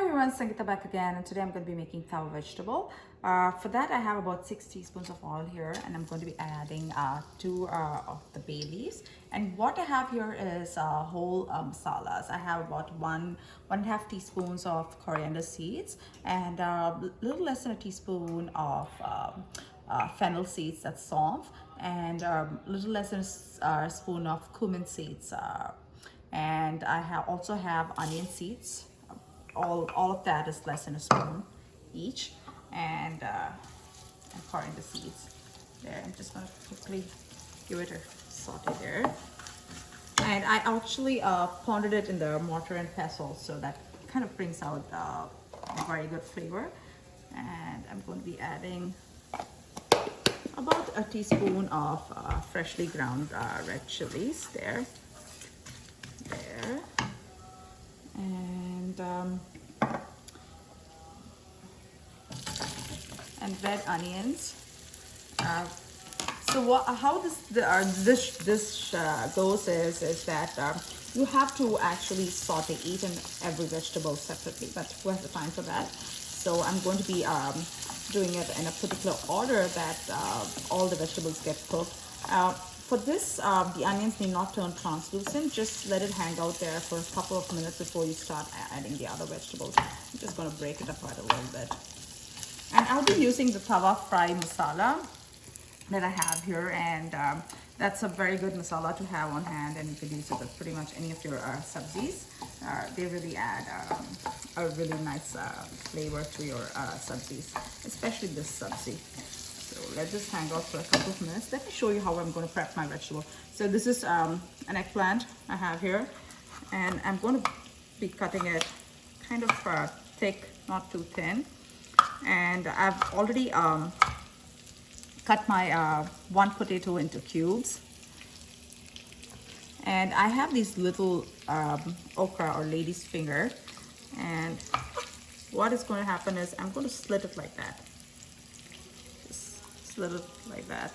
Hi everyone, Sangeetha back again, and today I'm going to be making Tawa vegetable. For that I have about 6 teaspoons of oil here, and I'm going to be adding 2 of the bay leaves. And what I have here is whole masalas. I have about 1.5 teaspoons of coriander seeds and a little less than a teaspoon of fennel seeds, that's saunf, and a little less than a spoon of cumin seeds. And I also have onion seeds. All of that is less than a spoon each, and coriander seeds there. I'm just going to quickly give it a saute there, and I actually pounded it in the mortar and pestle, so that kind of brings out a very good flavor. And I'm going to be adding about a teaspoon of freshly ground red chilies there, and red onions. How this dish goes is that you have to actually saute each and every vegetable separately, but who has the time for that? So I'm going to be doing it in a particular order that all the vegetables get cooked. For this, the onions need not turn translucent. Just let it hang out there for a couple of minutes before you start adding the other vegetables. I'm just going to break it apart a little bit. And I'll be using the Tawa fry masala that I have here, and that's a very good masala to have on hand, and you can use it with pretty much any of your sabzis. They really add a really nice flavor to your sabzis, especially this sabzi. So let this hang out for a couple of minutes. Let me show you how I'm going to prep my vegetable. So this is an eggplant I have here, and I'm going to be cutting it kind of thick, not too thin. And I've already cut my one potato into cubes, and I have these little okra or lady's finger, and what is going to happen is I'm going to slit it like that. Just slit it like that.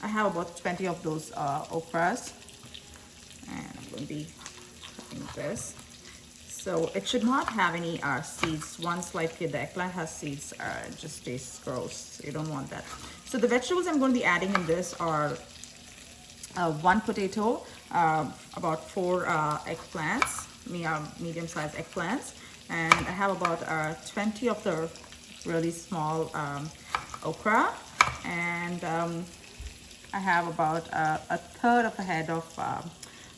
I have about 20 of those okras, and I'm going to be cutting this. So it should not have any seeds. Once like the eggplant has seeds, it just tastes gross. You don't want that. So the vegetables I'm going to be adding in this are 1 potato, about 4 eggplants, medium-sized eggplants, and I have about 20 of the really small okra, and I have about a third of a head of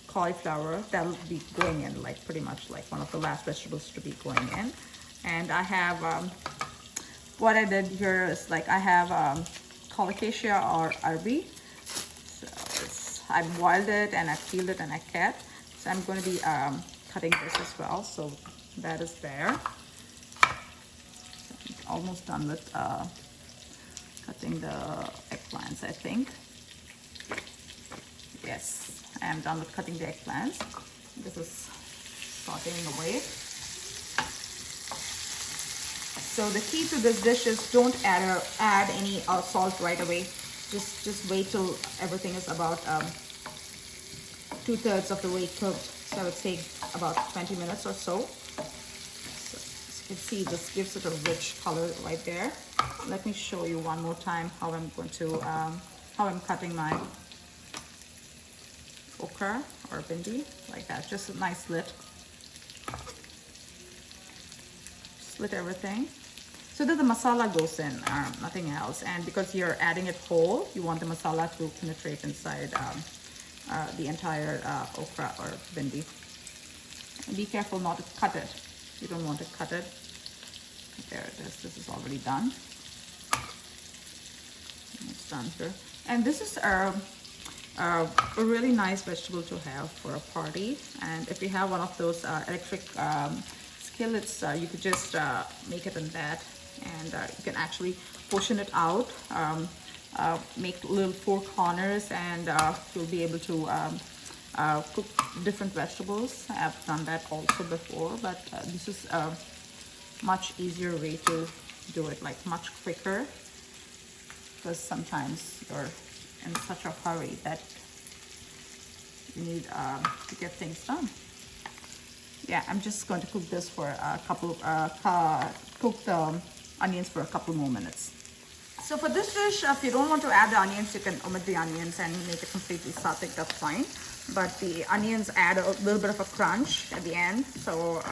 cauliflower that will be going in, like pretty much like one of the last vegetables to be going in. And I have what I did here is like I have colacassia or arbi. So I boiled it and I peeled it and I kept. So I'm going to be cutting this as well. So that is there. Almost done with cutting the eggplants, I think. Yes. I am done with cutting the eggplants. This is sauteing away. So the key to this dish is don't add any salt right away. Just wait till everything is about 2/3 of the way cooked. So I would say about 20 minutes or so. So as you can see, this gives it a rich color right there. Let me show you one more time how I'm going to how I'm cutting my okra or bhindi, like that. Just a nice slit everything so that the masala goes in, nothing else. And because you're adding it whole, you want the masala to penetrate inside the entire okra or bhindi. And be careful not to cut it. You don't want to cut it. There it is. This is already done. It's done here. And this is a really nice vegetable to have for a party. And if you have one of those electric skillets, you could just make it in that, and you can actually portion it out, make little 4 corners, and you'll be able to cook different vegetables. I've done that also before, but this is a much easier way to do it, like much quicker, because sometimes you're in such a hurry that you need to get things done. yeah, I'm just going to cook this for a couple, cook the onions for a couple more minutes. So for this dish, if you don't want to add the onions, you can omit the onions and make it completely static, that's fine. But the onions add a little bit of a crunch at the end. So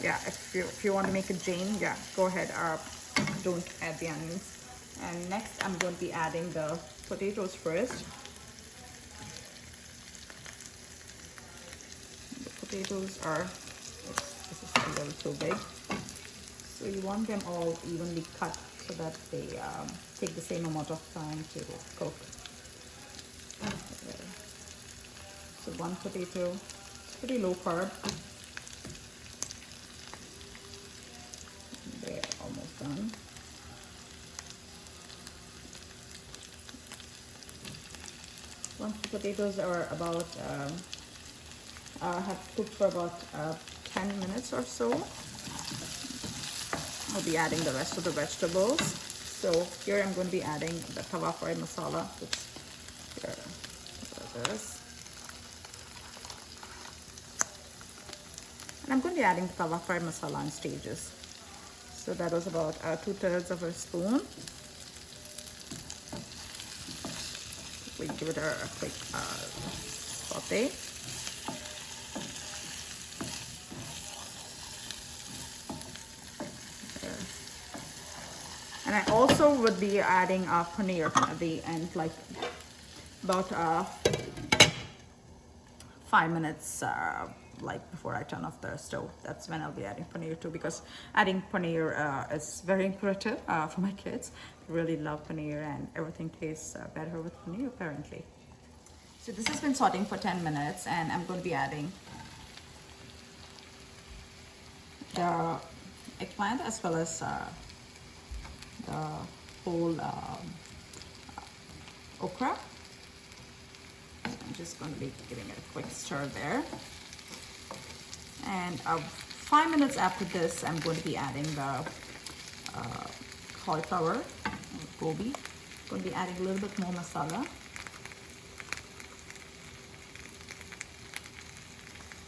yeah, if you want to make it Jane, yeah, go ahead, don't add the onions. And next I'm going to be adding the potatoes first. The potatoes are, this is a little too big. So you want them all evenly cut so that they take the same amount of time to cook. Okay. So one potato, pretty low carb. They're almost done. Once the potatoes are about, have cooked for about 10 minutes or so, I'll be adding the rest of the vegetables. So here I'm going to be adding the Tawa fried masala. Oops. Here, this. And I'm going to be adding the Tawa fried masala in stages. So that was about 2/3 of a spoon. We give it a quick saute. And I also would be adding paneer at the end, like about 5 minutes, like before I turn off the stove. That's when I'll be adding paneer too, because adding paneer is very imperative for my kids. They really love paneer, and everything tastes better with paneer apparently. So this has been sauteing for 10 minutes, and I'm going to be adding the eggplant as well as the whole okra. I'm just going to be giving it a quick stir there. And 5 minutes after this, I'm going to be adding the cauliflower, gobi. I'm going to be adding a little bit more masala.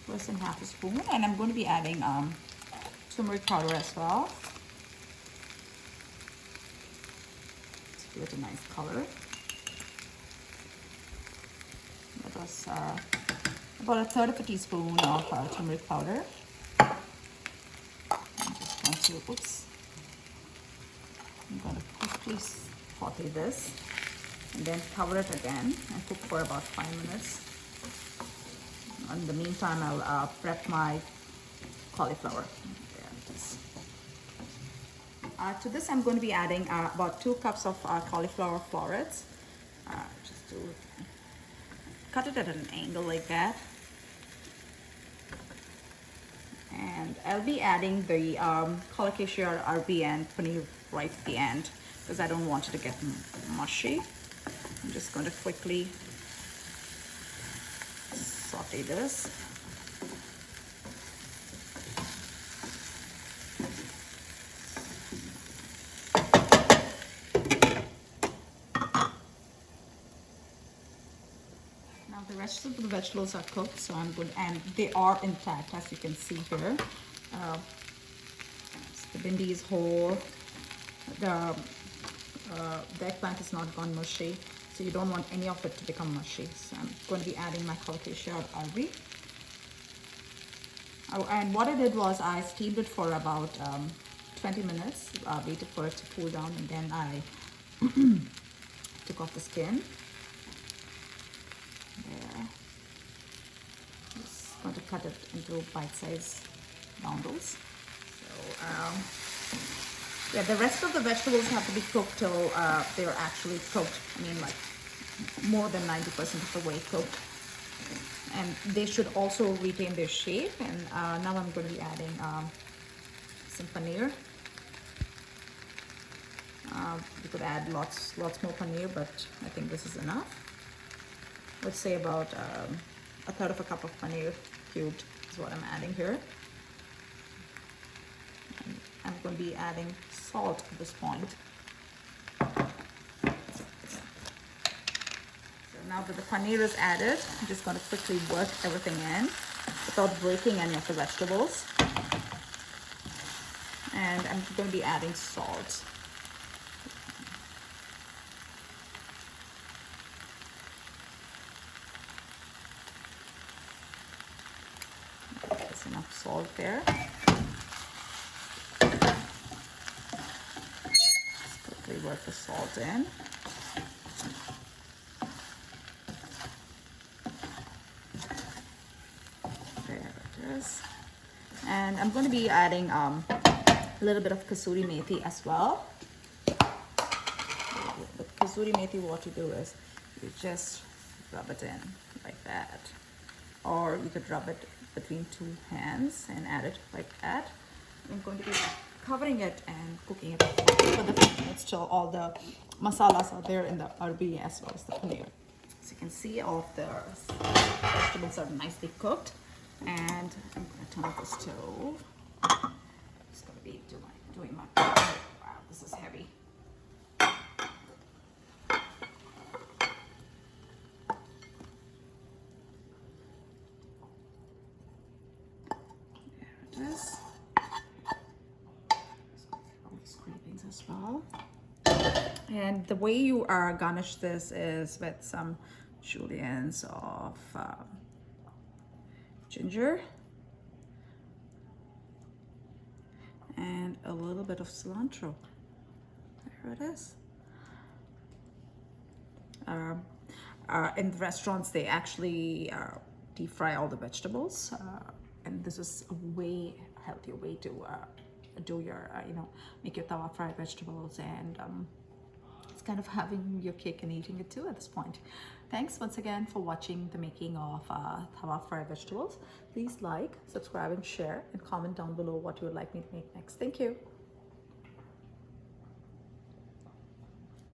Less than half a spoon. And I'm going to be adding turmeric powder as well. Give it a nice color. That was about 1/3 of a teaspoon of turmeric powder. I'm going to quickly saute this and then cover it again and cook for about 5 minutes. In the meantime, I'll prep my cauliflower. To this, I'm going to be adding about 2 cups of cauliflower florets. Just to cut it at an angle like that. And I'll be adding the colacassia or arbi and paneer right at the end, because I don't want it to get mushy. I'm just going to quickly saute this. The rest of the vegetables are cooked, so I'm good, and they are intact, as you can see here. The bhindi is whole. The eggplant is not gone mushy, so you don't want any of it to become mushy. So I'm going to be adding my colacassia or arbi. Oh, and what I did was I steamed it for about 20 minutes, waited for it to cool down, and then I took off the skin. There. Just going to cut it into bite-sized roundels. So yeah, the rest of the vegetables have to be cooked till they're actually cooked. I mean, like more than 90% of the way cooked. And they should also retain their shape. And now I'm going to be adding some paneer. You could add lots more paneer, but I think this is enough. Let's say about 1/3 of a cup of paneer cubed is what I'm adding here. And I'm going to be adding salt at this point. So now that the paneer is added, I'm just going to quickly work everything in. without breaking any of the vegetables. And I'm going to be adding salt. There's enough salt there. Just quickly work the salt in. There it is. And I'm going to be adding a little bit of kasoori methi as well. With kasoori methi, what you do is you just rub it in like that, or you could rub it between two hands and add it like that. I'm going to be covering it and cooking it for the 5 minutes till all the masalas are there in the arbi as well as the paneer. So you can see all of the vegetables are nicely cooked, and I'm going to turn off the stove. Just going to be doing my wow, this is heavy. Scrapings as well. And the way you garnish this is with some juliennes of ginger and a little bit of cilantro. There it is. In the restaurants, they actually deep fry all the vegetables, and this is a way healthier way to do your, make your tawa fried vegetables, and it's kind of having your cake and eating it too at this point. Thanks once again for watching the making of tawa fried vegetables. Please like, subscribe, and share, and comment down below what you would like me to make next. Thank you.